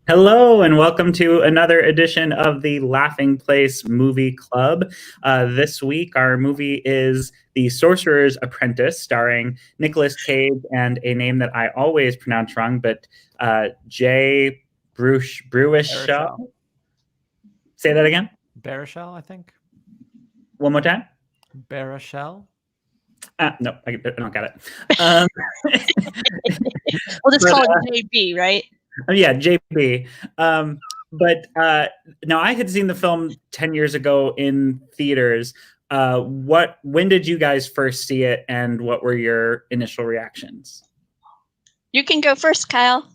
Hello, and welcome to another edition of the Laughing Place Movie Club. This week, our movie is The Sorcerer's Apprentice, starring Nicolas Cage and a name that I always pronounce wrong, but Jay Baruchel. Baruchel. Say that again. Baruchel, I think. One more time. Baruchel. No, I don't got it. We'll just call it JB, right? Yeah, JB. But now I had seen the film 10 years ago in theaters. When did you guys first see it, and what were your initial reactions? You can go first, Kyle.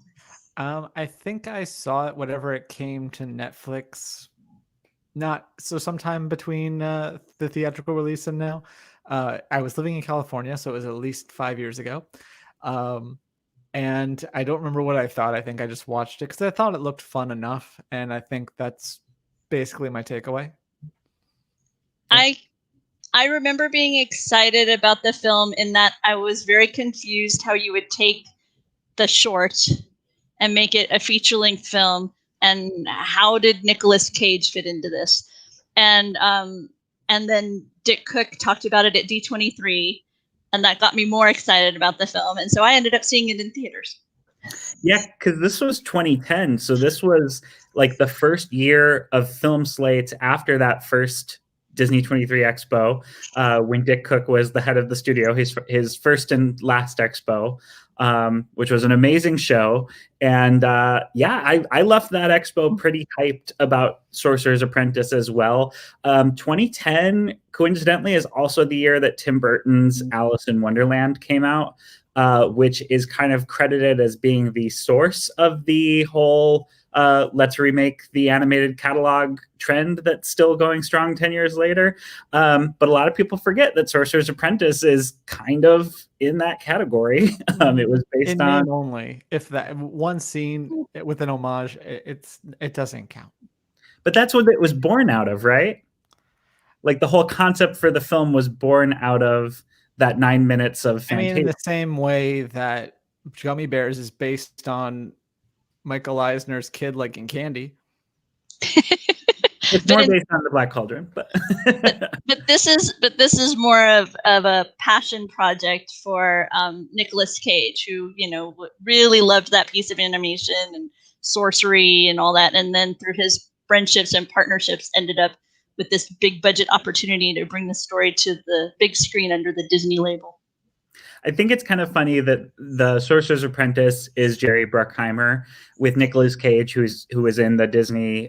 I think I saw it whenever it came to Netflix. Sometime between the theatrical release and now. I was living in California, so it was at least 5 years ago. And I don't remember what I thought. I think I just watched it because I thought it looked fun enough, and I think that's basically my takeaway. I remember being excited about the film in that I was very confused how you would take the short and make it a feature-length film, and how did Nicolas Cage fit into this? And then Dick Cook talked about it at D23, and that got me more excited about the film, and so I ended up seeing it in theaters. Yeah, because this was 2010, so this was like the first year of film slates after that first Disney 23 Expo, when Dick Cook was the head of the studio, his first and last Expo, which was an amazing show. And I left that Expo pretty hyped about Sorcerer's Apprentice as well. 2010, coincidentally, is also the year that Tim Burton's Alice in Wonderland came out, which is kind of credited as being the source of the whole let's remake the animated catalog trend that's still going strong 10 years later. But a lot of people forget that Sorcerer's Apprentice is kind of in that category. It was based in on name only. If that one scene with an homage, it doesn't count. But that's what it was born out of, right? Like the whole concept for the film was born out of that 9 minutes of Fantasia. I mean, in the same way that Gummy Bears is based on Michael Eisner's Kid Liking Candy. It's more based on the Black Cauldron, but this is more of a passion project for Nicolas Cage, who really loved that piece of animation and sorcery and all that, and then through his friendships and partnerships ended up with this big budget opportunity to bring the story to the big screen under the Disney label. I think it's kind of funny that the Sorcerer's Apprentice is Jerry Bruckheimer with Nicolas Cage, who was in the Disney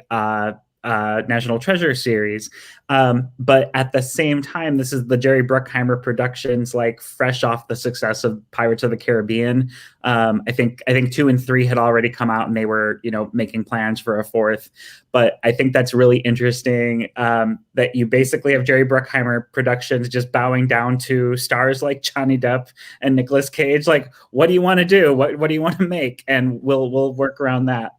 National Treasure series. But at the same time, this is the Jerry Bruckheimer productions, like fresh off the success of Pirates of the Caribbean. I think 2 and 3 had already come out, and they were making plans for a 4th. But I think that's really interesting, that you basically have Jerry Bruckheimer productions just bowing down to stars like Johnny Depp and Nicolas Cage. Like, what do you want to do? What do you want to make? And we'll work around that.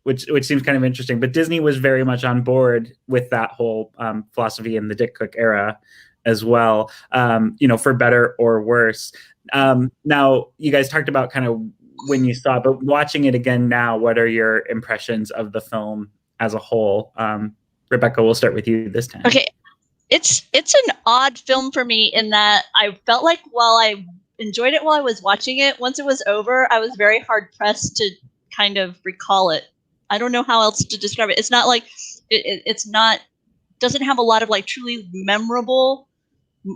Which seems kind of interesting. But Disney was very much on board with that whole philosophy in the Dick Cook era as well, for better or worse. Now, you guys talked about kind of when you saw it, but watching it again now, what are your impressions of the film as a whole? Rebecca, we'll start with you this time. Okay. It's an odd film for me in that I felt like while I enjoyed it while I was watching it, once it was over, I was very hard pressed to kind of recall it. I don't know how else to describe it. It's not like doesn't have a lot of like truly memorable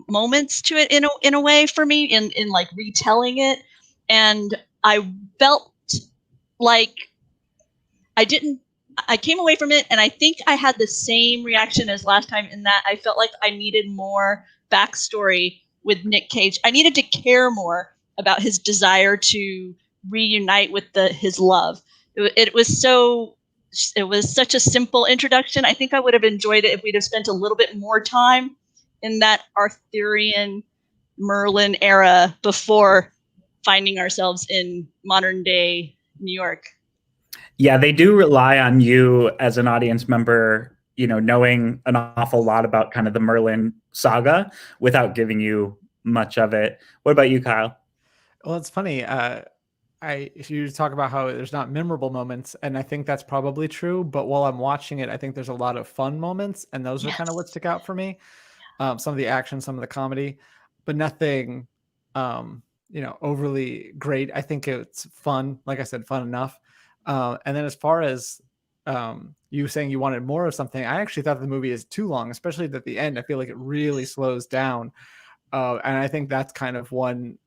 moments to it in a way for me in like retelling it. And I felt like I came away from it, and I think I had the same reaction as last time in that I felt like I needed more backstory with Nick Cage. I needed to care more about his desire to reunite with his love. It was such a simple introduction. I think I would have enjoyed it if we'd have spent a little bit more time in that Arthurian Merlin era before finding ourselves in modern day New York. Yeah, they do rely on you as an audience member, knowing an awful lot about kind of the Merlin saga without giving you much of it. What about you, Kyle? Well, it's funny. if you talk about how there's not memorable moments, and I think that's probably true, but while I'm watching it, I think there's a lot of fun moments, and those are kind of what stick out for me. Some of the action, some of the comedy, but nothing, overly great. I think it's fun. Like I said, fun enough. And then as far as you saying you wanted more of something, I actually thought the movie is too long, especially at the end. I feel like it really slows down. And I think that's kind of one,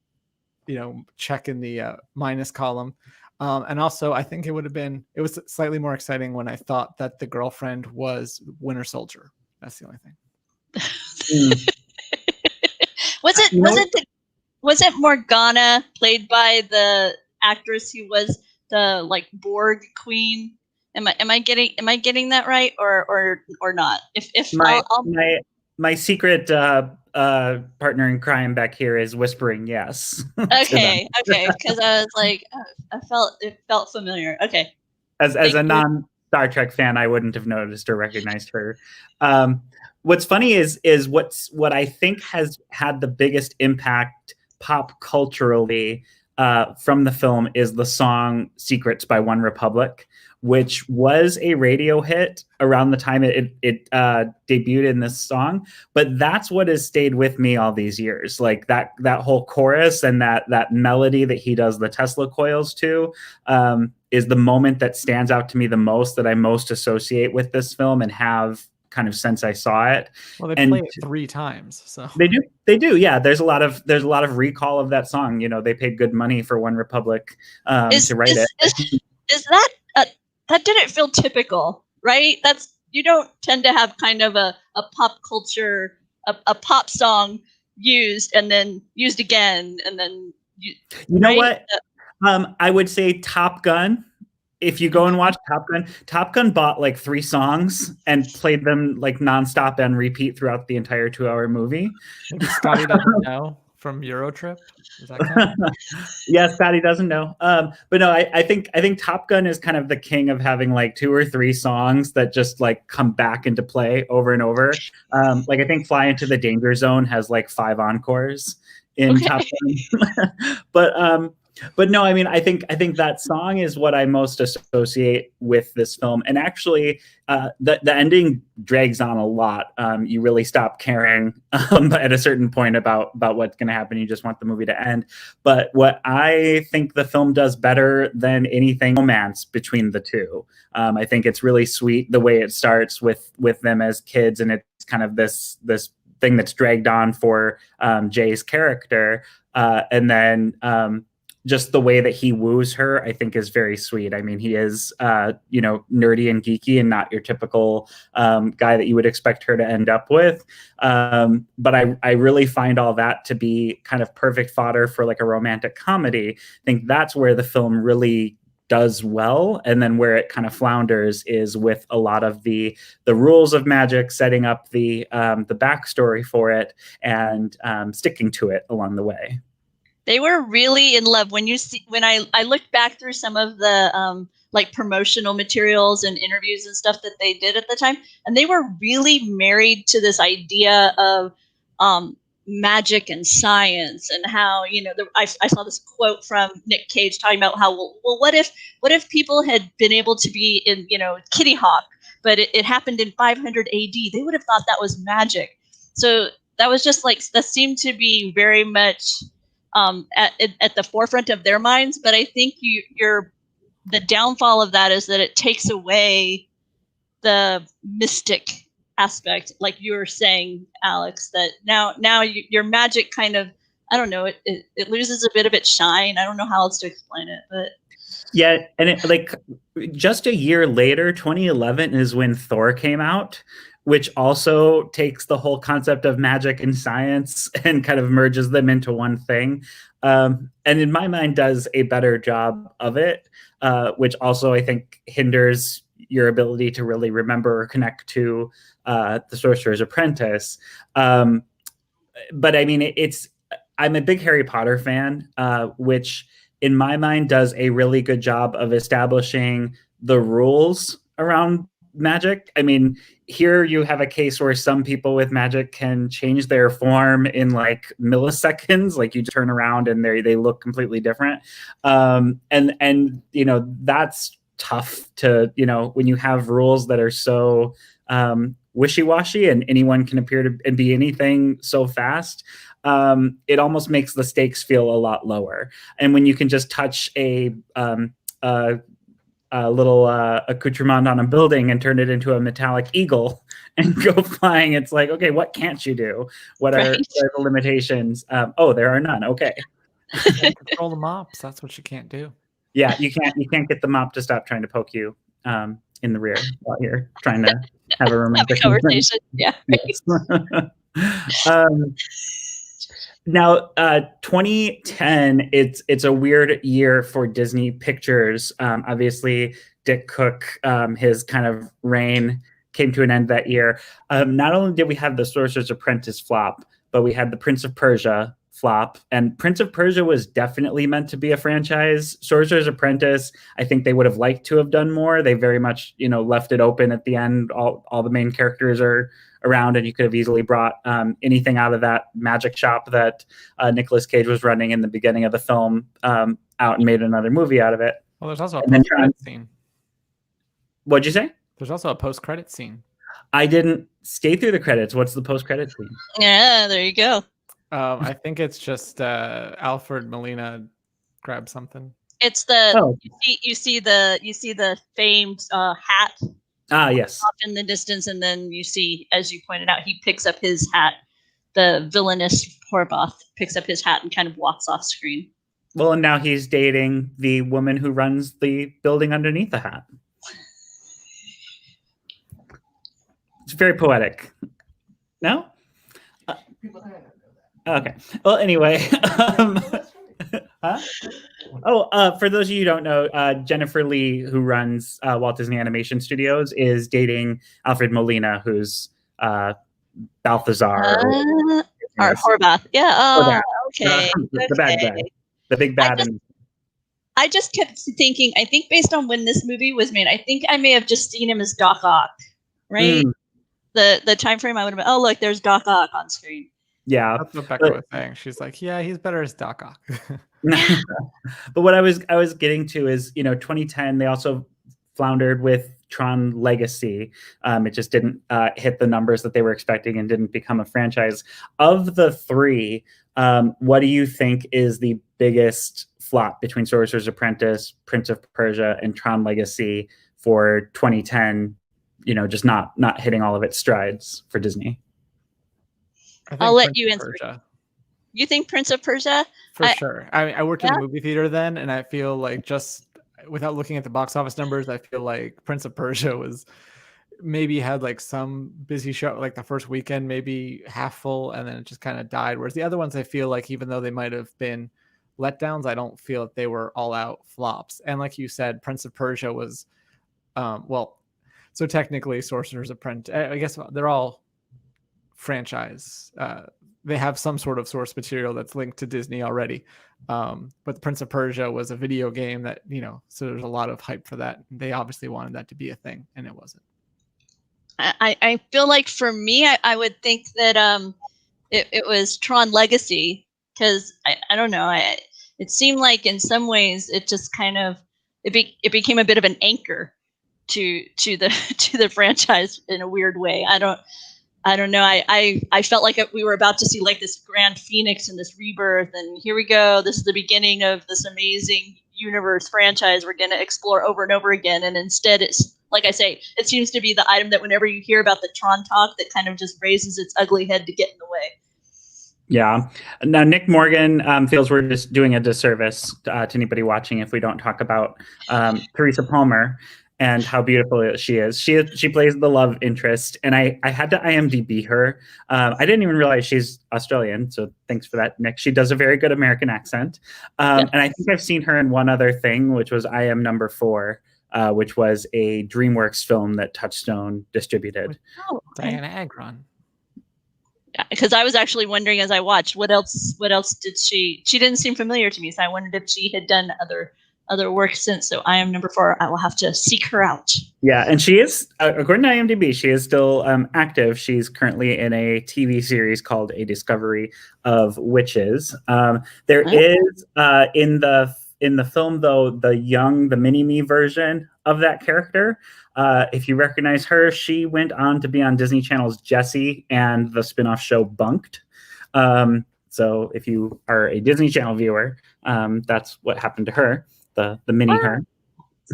check in the minus column. And also, I think it was slightly more exciting when I thought that the girlfriend was Winter Soldier. That's the only thing. Was it Morgana, played by the actress who was the like Borg queen? Am I getting that right or not? If my secret partner in crime back here is whispering yes. Okay, because I was like, it felt familiar. Okay. As a non Star Trek fan, I wouldn't have noticed or recognized her. What's funny is what I think has had the biggest impact pop culturally from the film is the song "Secrets" by One Republic, which was a radio hit around the time it debuted in this song. But that's what has stayed with me all these years. Like that whole chorus and that melody that he does the Tesla coils to is the moment that stands out to me the most, that I most associate with this film and have kind of since I saw it. Well, they play it 3 times, so they do. Yeah, there's a lot of recall of that song. They paid good money for One Republic to write it. Is that didn't feel typical, right? You don't tend to have kind of a pop culture, a pop song used and then used again, and then you know what? I would say Top Gun. If you go and watch Top Gun bought like 3 songs and played them like nonstop and repeat throughout the entire 2-hour movie. Maybe Scotty doesn't know from Eurotrip. Is that kind of... Yeah, Scotty doesn't know. But no, I think Top Gun is kind of the king of having like 2 or 3 songs that just like come back into play over and over. Like I think Fly Into the Danger Zone has like 5 encores in Top Gun. But no, I mean, I think that song is what I most associate with this film. And actually, the ending drags on a lot. You really stop caring at a certain point about what's going to happen. You just want the movie to end. But what I think the film does better than anything, romance between the two. I think it's really sweet the way it starts with them as kids, and it's kind of this thing that's dragged on for Jay's character, and then. Just the way that he woos her, I think, is very sweet. I mean, he is, nerdy and geeky and not your typical guy that you would expect her to end up with. But I really find all that to be kind of perfect fodder for like a romantic comedy. I think that's where the film really does well. And then where it kind of flounders is with a lot of the rules of magic, setting up the backstory for it and sticking to it along the way. They were really in love. When I looked back through some of the like promotional materials and interviews and stuff that they did at the time, and they were really married to this idea of magic and science, and how I saw this quote from Nick Cage talking about how well what if people had been able to be in Kitty Hawk, but it happened in 500 AD, they would have thought that was magic. So that was just like, that seemed to be very much at the forefront of their minds. But I think the downfall of that is that it takes away the mystic aspect, like you were saying, Alex, that now your magic kind of, I don't know, it loses a bit of its shine. I don't know how else to explain it, but yeah. And it, like, just a year later, 2011 is when Thor came out, which also takes the whole concept of magic and science and kind of merges them into one thing. And in my mind does a better job of it, which also I think hinders your ability to really remember or connect to the Sorcerer's Apprentice. But I mean, I'm a big Harry Potter fan, which in my mind does a really good job of establishing the rules around magic. I mean, here you have a case where some people with magic can change their form in like milliseconds. Like you turn around and they look completely different. And you know, that's tough to, you know, when you have rules that are so wishy-washy and anyone can appear to and be anything so fast. It almost makes the stakes feel a lot lower. And when you can just touch a little accoutrement on a building and turn it into a metallic eagle and go flying, it's like, okay, what can't you do? What are the limitations? Oh, there are none. Okay. You can't control the mops. That's what you can't do. Yeah, you can't get the mop to stop trying to poke you in the rear while you're trying to have a romantic conversation. Yeah. Yes. Now, 2010, it's a weird year for Disney Pictures. Obviously, Dick Cook, his kind of reign came to an end that year. Not only did we have the Sorcerer's Apprentice flop, but we had the Prince of Persia flop. And Prince of Persia was definitely meant to be a franchise. Sorcerer's Apprentice, I think they would have liked to have done more. They very much, you know, left it open at the end. All the main characters are around, and you could have easily brought anything out of that magic shop that Nicolas Cage was running in the beginning of the film out and made another movie out of it. Well, there's also a post-credit scene. What'd you say? There's also a post-credit scene. I didn't stay through the credits. What's the post-credit scene? Yeah, there you go. I think it's just Alfred Molina grab something. It's the you see the famed hat. Ah, yes. Off in the distance, and then you see, as you pointed out, he picks up his hat. The villainous Horvath picks up his hat and kind of walks off screen. Well, and now he's dating the woman who runs the building underneath the hat. It's very poetic. No? Okay. Well, anyway. Huh? For those of you who don't know, Jennifer Lee, who runs Walt Disney Animation Studios, is dating Alfred Molina, who's Balthazar. Or Horvath. Yeah. Oh, okay. The bad guy. The big bad. I just kept thinking, I think based on when this movie was made, I think I may have just seen him as Doc Ock, right? The time frame I would have been, oh, look, there's Doc Ock on screen. Yeah. That's what Becca was saying. She's like, yeah, he's better as Doc Ock. But what I was getting to is, you know, 2010, they also floundered with Tron Legacy. It just didn't hit the numbers that they were expecting and didn't become a franchise. Of the three, what do you think is the biggest flop between Sorcerer's Apprentice, Prince of Persia, and Tron Legacy for 2010? You know, just not hitting all of its strides for Disney. I'll let you answer. You think Prince of Persia? For sure. I worked in the movie theater then, and I feel like, just without looking at the box office numbers, I feel like Prince of Persia was maybe had like some busy show, like the first weekend, maybe half full, and then it just kind of died. Whereas the other ones, I feel like, even though they might have been letdowns, I don't feel that they were all out flops. And like you said, Prince of Persia was, so technically Sorcerer's Apprentice, I guess they're all franchise. They have some sort of source material that's linked to Disney already. But the Prince of Persia was a video game that, you know, so there's a lot of hype for that. They obviously wanted that to be a thing, and it wasn't. I feel like for me, I would think that it was Tron Legacy, because I don't know. It seemed like in some ways it just kind of it became a bit of an anchor to the franchise in a weird way. I don't know. I felt like we were about to see like this grand phoenix and this rebirth, and here we go. This is the beginning of this amazing universe franchise we're going to explore over and over again. And instead, it's like I say, it seems to be the item that whenever you hear about the Tron talk, that kind of just raises its ugly head to get in the way. Yeah. Now, Nick Morgan feels we're just doing a disservice to anybody watching if we don't talk about Teresa Palmer and how beautiful she is. She plays the love interest, and I had to IMDb her. I didn't even realize she's Australian, so thanks for that, Nick. She does a very good American accent. And I think I've seen her in one other thing, which was I Am Number 4, which was a DreamWorks film that Touchstone distributed. Oh, Diana Agron. Yeah, because I was actually wondering as I watched, what else did she didn't seem familiar to me, so I wondered if she had done other other work since. So I am number 4. I will have to seek her out. Yeah, and she is, according to IMDb, she is still active. She's currently in a TV series called A Discovery of Witches. There is in the film, though, the mini-me version of that character. If you recognize her, she went on to be on Disney Channel's Jessie and the spin-off show Bunked. So if you are a Disney Channel viewer, that's what happened to her, the mini her.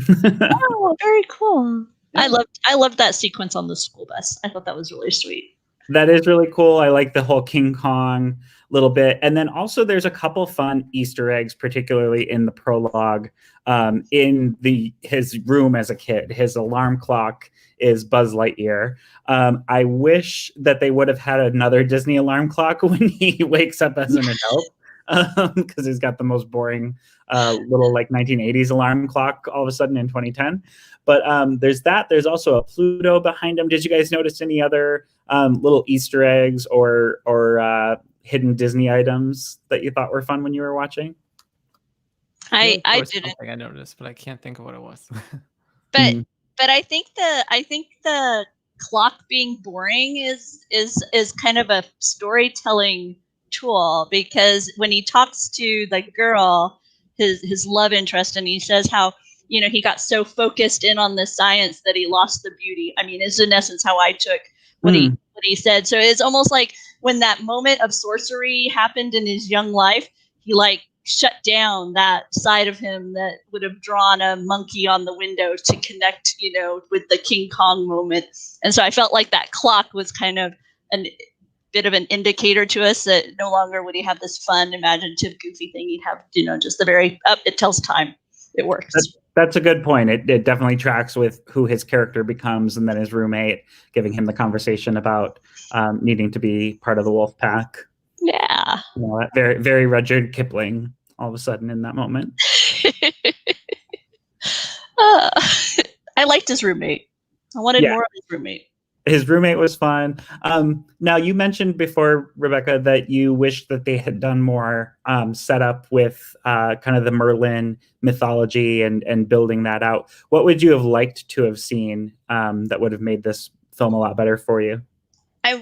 Oh, very cool. Yeah. I loved that sequence on the school bus. I thought that was really sweet. That is really cool. I like the whole King Kong little bit. And then also there's a couple fun Easter eggs, particularly in the prologue, in his room as a kid. His alarm clock is Buzz Lightyear. I wish that they would have had another Disney alarm clock when he wakes up as an adult, because he's got the most boring little like 1980s alarm clock all of a sudden in 2010. But there's that. There's also a Pluto behind him. Did you guys notice any other little Easter eggs or hidden Disney items that you thought were fun when you were watching? I didn't. I noticed, but I can't think of what it was. But I think the clock being boring is kind of a storytelling tool, because when he talks to the girl, his love interest, and he says how, you know, he got so focused in on the science that he lost the beauty. I mean, is in essence how I took what he said. So it's almost like when that moment of sorcery happened in his young life, he like shut down that side of him that would have drawn a monkey on the window to connect, you know, with the King Kong moment. And so I felt like that clock was kind of a bit of an indicator to us that no longer would he have this fun, imaginative, goofy thing. He'd have, you know, just the very it tells time. It works. That's a good point. It definitely tracks with who his character becomes, and then his roommate giving him the conversation about needing to be part of the wolf pack. Yeah. You know, that very, very Rudyard Kipling all of a sudden in that moment. I liked his roommate. I wanted more of his roommate. His roommate was fun. Now, you mentioned before, Rebecca, that you wished that they had done more setup with kind of the Merlin mythology and building that out. What would you have liked to have seen that would have made this film a lot better for you? I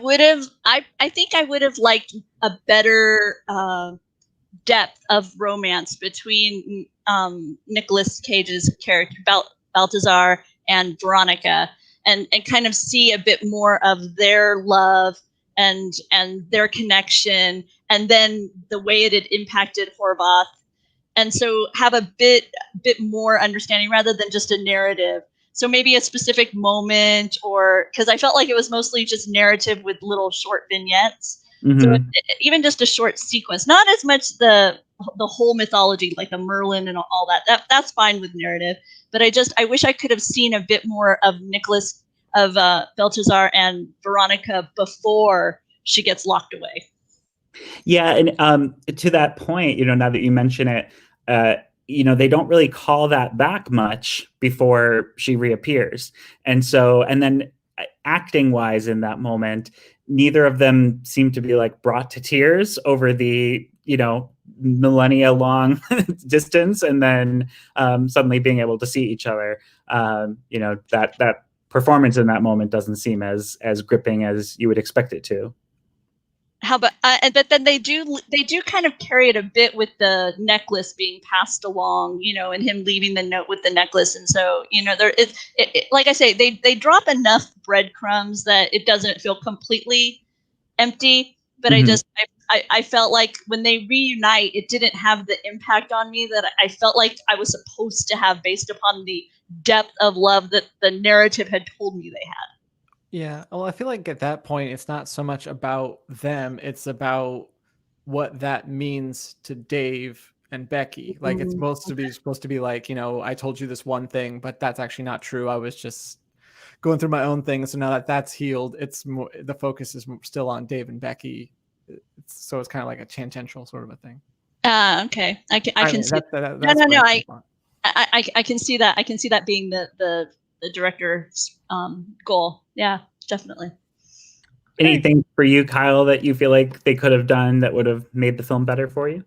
think I would have liked a better depth of romance between Nicolas Cage's character, Balthazar, and Veronica. And kind of see a bit more of their love and their connection, and then the way it had impacted Horvath, and so have a bit more understanding rather than just a narrative. So maybe a specific moment, or because I felt like it was mostly just narrative with little short vignettes. Mm-hmm. So even just a short sequence, not as much the whole mythology like the Merlin and all that. That's fine with narrative. But I wish I could have seen a bit more of Balthazar and Veronica before she gets locked away. Yeah, and to that point, you know, now that you mention it, you know, they don't really call that back much before she reappears. And then acting wise in that moment, neither of them seem to be like brought to tears over the, you know, millennia long distance, and then suddenly being able to see each other. You know, that performance in that moment doesn't seem as gripping as you would expect it to. How about but then they do kind of carry it a bit with the necklace being passed along, you know, and him leaving the note with the necklace. And so, you know, there is like I say, they drop enough breadcrumbs that it doesn't feel completely empty. But mm-hmm. I felt like when they reunite, it didn't have the impact on me that I felt like I was supposed to have based upon the depth of love that the narrative had told me they had. Yeah. Well, I feel like at that point, it's not so much about them. It's about what that means to Dave and Becky. Like it's supposed to be like, you know, I told you this one thing, but that's actually not true. I was just going through my own thing. So now that that's healed, it's more, the focus is still on Dave and Becky. So it's kind of like a tangential sort of a thing. Okay. I can see. No. I can see that. I can see that being the director's goal. Yeah, definitely. Anything for you, Kyle, that you feel like they could have done that would have made the film better for you?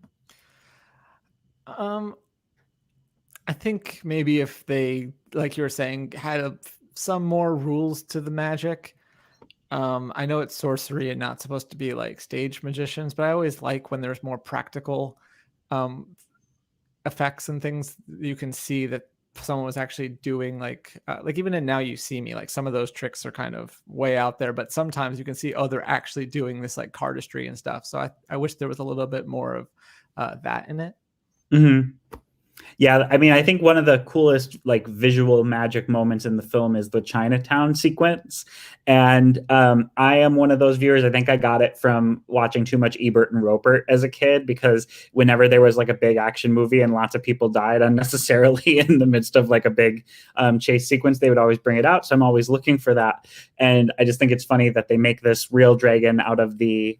I think maybe if they, like you were saying, had some more rules to the magic. I know it's sorcery and not supposed to be like stage magicians, but I always like when there's more practical effects and things. You can see that someone was actually doing like even in Now You See Me, like some of those tricks are kind of way out there, but sometimes you can see, oh, they're actually doing this like cardistry and stuff. So I wish there was a little bit more of that in it. Mm-hmm. Yeah, I mean, I think one of the coolest like visual magic moments in the film is the Chinatown sequence, and I am one of those viewers. I think I got it from watching too much Ebert and Roper as a kid, because whenever there was like a big action movie and lots of people died unnecessarily in the midst of like a big chase sequence, they would always bring it out. So I'm always looking for that, and I just think it's funny that they make this real dragon out of the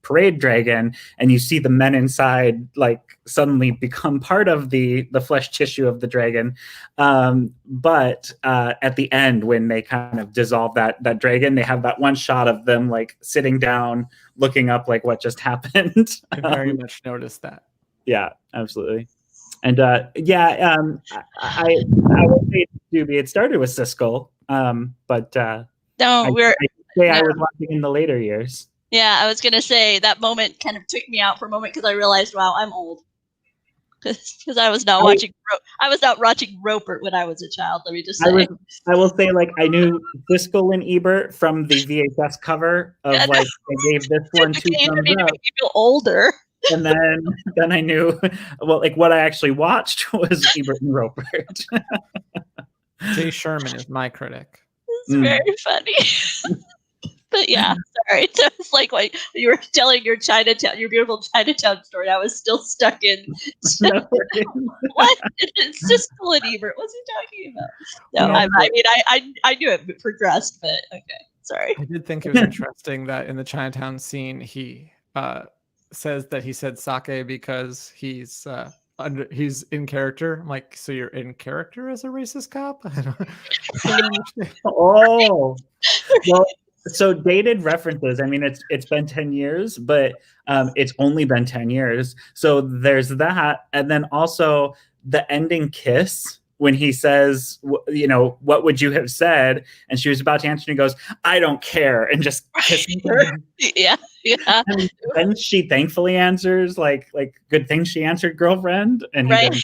parade dragon, and you see the men inside like suddenly become part of the flesh tissue of the dragon, but at the end, when they kind of dissolve that dragon, they have that one shot of them like sitting down looking up like what just happened. I very much noticed that. Yeah, absolutely. And I would say, Doobie, it started with Siskel, but No, I was watching in the later years. Yeah, I was gonna say that moment kind of took me out for a moment because I realized, wow, I'm old. Because I was not watching. I was not watching Roper when I was a child. Let me just say. I will say, like, I knew Siskel and Ebert from the VHS cover of like they gave this one 2 thumbs up. You feel older. And then I knew, well, like what I actually watched was Ebert and Roper. Jay Sherman is my critic. It's very funny. But yeah, sorry. So it's like when you were telling your beautiful Chinatown story, I was still stuck in what? It's just Siskel and Ebert. What's he talking about? No, I knew it progressed, but okay. Sorry. I did think it was interesting that in the Chinatown scene, he says that he said sake because he's in character. I'm like, so you're in character as a racist cop? I don't understand. Oh, well. So dated references. I mean, it's been 10 years, but it's only been 10 years. So there's that, and then also the ending kiss when he says, you know, what would you have said? And she was about to answer, and he goes, "I don't care," and just kisses her. Yeah. And then she thankfully answers, like good thing she answered, girlfriend, and he doesn't,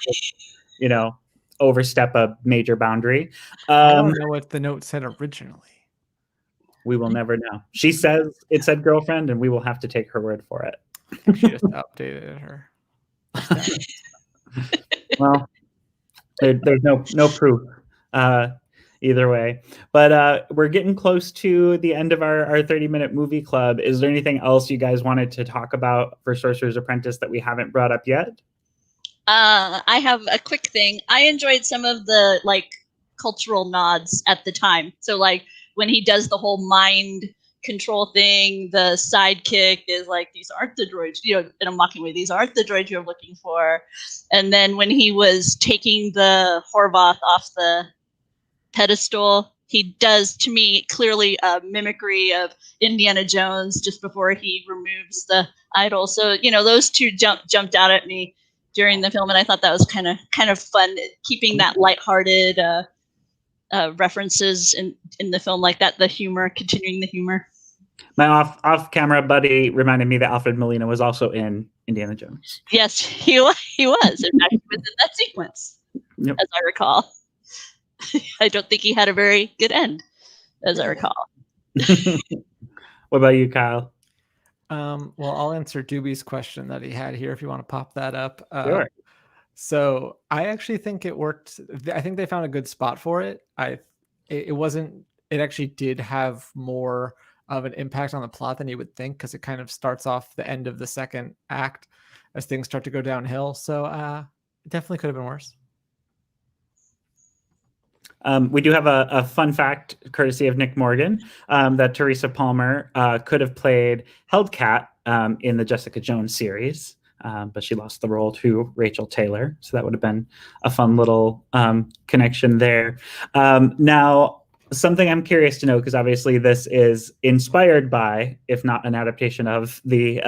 you know, overstep a major boundary. I don't know what the note said originally. We will never know. She says it said girlfriend, and we will have to take her word for it. I think she just updated her. Well, there's no proof either way. But we're getting close to the end of our 30-minute movie club. Is there anything else you guys wanted to talk about for Sorcerer's Apprentice that we haven't brought up yet? I have a quick thing. I enjoyed some of the like cultural nods at the time. So like when he does the whole mind control thing, the sidekick is like, these aren't the droids, you know, in a mocking way, these aren't the droids you're looking for. And then when he was taking the Horvath off the pedestal, he does, to me, clearly a mimicry of Indiana Jones just before he removes the idol. So, you know, those two jumped out at me during the film, and I thought that was kind of fun, keeping that lighthearted references in the film like that, the humor, continuing the humor. My off-camera buddy reminded me that Alfred Molina was also in Indiana Jones. Yes, he was. In fact, he was in that sequence, as I recall. I don't think he had a very good end, as I recall. What about you, Kyle? Well, I'll answer Doobie's question that he had here if you want to pop that up. Sure. So I actually think it worked. I think they found a good spot for it. It actually did have more of an impact on the plot than you would think, because it kind of starts off the end of the second act as things start to go downhill. So it definitely could have been worse. We do have a fun fact, courtesy of Nick Morgan, that Teresa Palmer could have played Hellcat in the Jessica Jones series. But she lost the role to Rachel Taylor. So that would have been a fun little connection there. Now, something I'm curious to know, because obviously this is inspired by, if not an adaptation of, the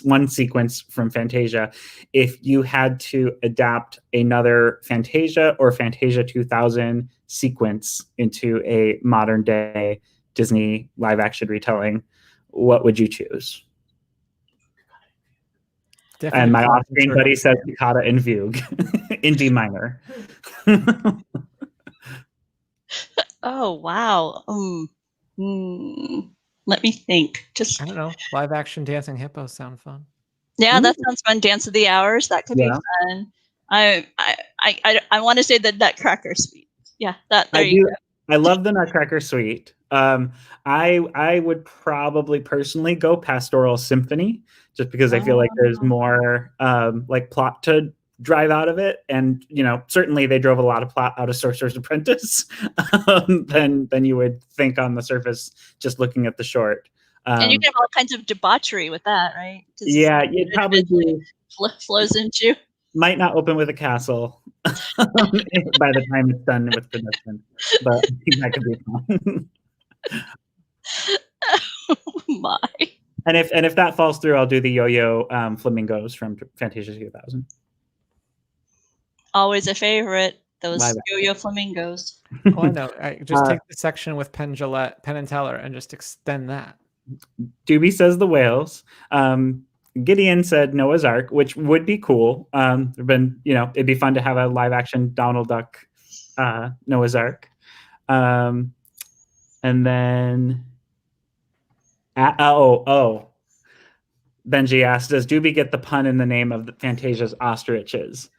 one sequence from Fantasia. If you had to adapt another Fantasia or Fantasia 2000 sequence into a modern day Disney live action retelling, what would you choose? Definitely And my plot off-screen and buddy says circumstance. Picada in Fugue in D minor. Oh wow. Let me think. Just I don't know. Live action dancing hippos sound fun. yeah, that sounds fun. Dance of the Hours. That could be Yeah. fun. I want to say the Nutcracker Suite. Yeah, that there I you do. I love the Nutcracker Suite. I would probably personally go Pastoral Symphony, just because I feel like there's more like plot to drive out of it, and certainly they drove a lot of plot out of Sorcerer's Apprentice than you would think on the surface just looking at the short. And you can have all kinds of debauchery with that, right? Yeah, you'd probably do. Flows into. Might not open with a castle by the time it's done with production, but that could be fun. Oh my. And if that falls through, I'll do the yo-yo flamingos from Fantasia 2000. Always a favorite. Those Live yo-yo flamingos. Oh, I know. I just take the section with Penn and Teller, and just extend that. Doobie says the whales. Gideon said Noah's Ark, which would be cool. There've been, it'd be fun to have a live action Donald Duck Noah's Ark. And then, Benji asked, does Doobie get the pun in the name of Fantasia's ostriches?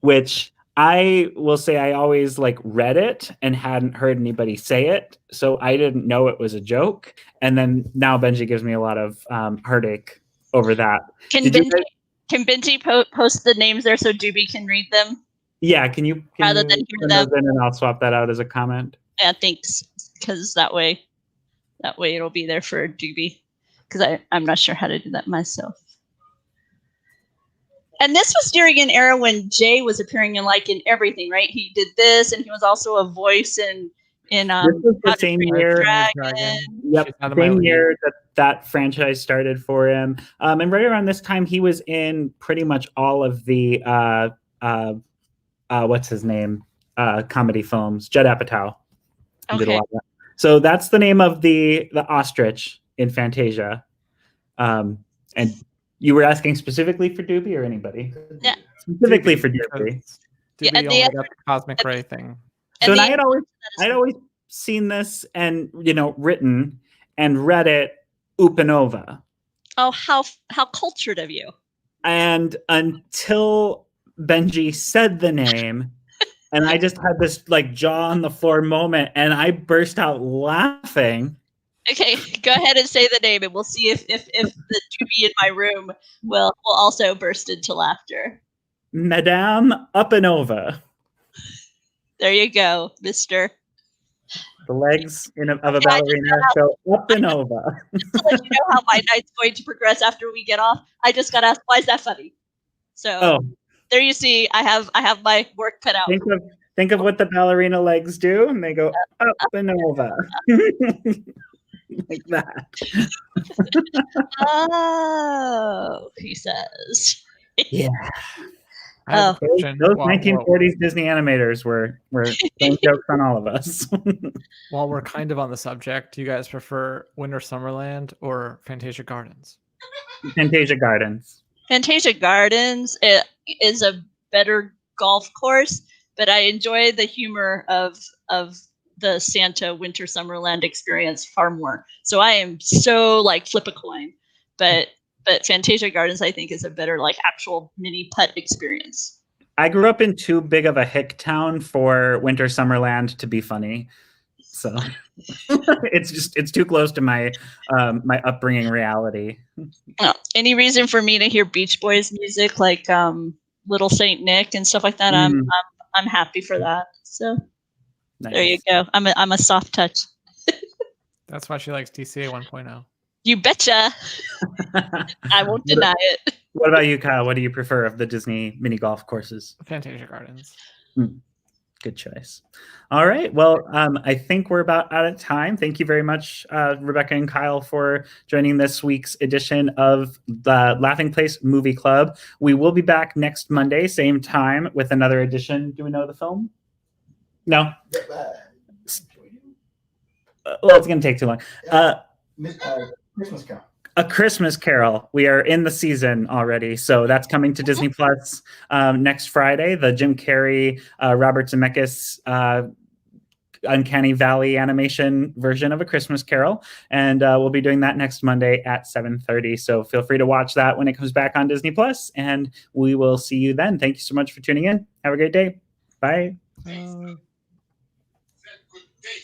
Which I will say I always read it and hadn't heard anybody say it, so I didn't know it was a joke. And then now Benji gives me a lot of heartache over that. Can Benji post the names there so Doobie can read them? Yeah, can you rather than hear them? And I'll swap that out as a comment. Yeah, thanks. Because that way it'll be there for Doobie. Because I'm not sure how to do that myself. And this was during an era when Jay was appearing in everything, right? He did this, and he was also a voice in this was the same year. Yep, same year that franchise started for him. And right around this time, he was in pretty much all of the what's his name? Comedy films. Judd Apatow. Okay. Did a lot of that. So that's the name of the ostrich in Fantasia. And you were asking specifically for Doobie or anybody? Yeah. Specifically for Doobie. Doobie only got the cosmic ray thing. So I'd always seen this and written and read it Upanova. Oh, how cultured of you! And until Benji said the name, and I just had this jaw on the floor moment, and I burst out laughing. Okay, go ahead and say the name, and we'll see if the Doobie in my room will also burst into laughter. Madame Upanova. There you go, Mister. The legs of a ballerina go up and over. To let you know how my night's going to progress after we get off, I just got asked, why is that funny? So there you see, I have my work cut out. Think of what the ballerina legs do, and they go up and over. Like that. Oh, he says. Yeah. Those 1940s Disney animators were playing jokes on all of us. While we're kind of on the subject, do you guys prefer Winter Summerland or Fantasia Gardens? Fantasia Gardens. Fantasia Gardens is a better golf course, but I enjoy the humor of the Santa Winter Summerland experience far more. So I am so flip a coin, but Fantasia Gardens I think is a better actual mini putt experience. I grew up in too big of a hick town for Winter Summerland to be funny, so it's too close to my my upbringing reality. Any reason for me to hear Beach Boys music Little Saint Nick and stuff like that? I'm happy for that. So. Nice. There you go. I'm a soft touch. That's why she likes DCA 1.0. You betcha. I won't deny it. What about you, Kyle? What do you prefer of the Disney mini golf courses? Fantasia Gardens. Good choice. All right. Well, I think we're about out of time. Thank you very much, Rebecca and Kyle, for joining this week's edition of the Laughing Place Movie Club. We will be back next Monday, same time, with another edition. Do we know the film? No? Well, it's going to take too long. Christmas Carol. A Christmas Carol. We are in the season already, so that's coming to Disney Plus next Friday. The Jim Carrey, Robert Zemeckis Uncanny Valley animation version of A Christmas Carol, and we'll be doing that next Monday at 7:30. So feel free to watch that when it comes back on Disney Plus, and we will see you then. Thank you so much for tuning in. Have a great day. Bye.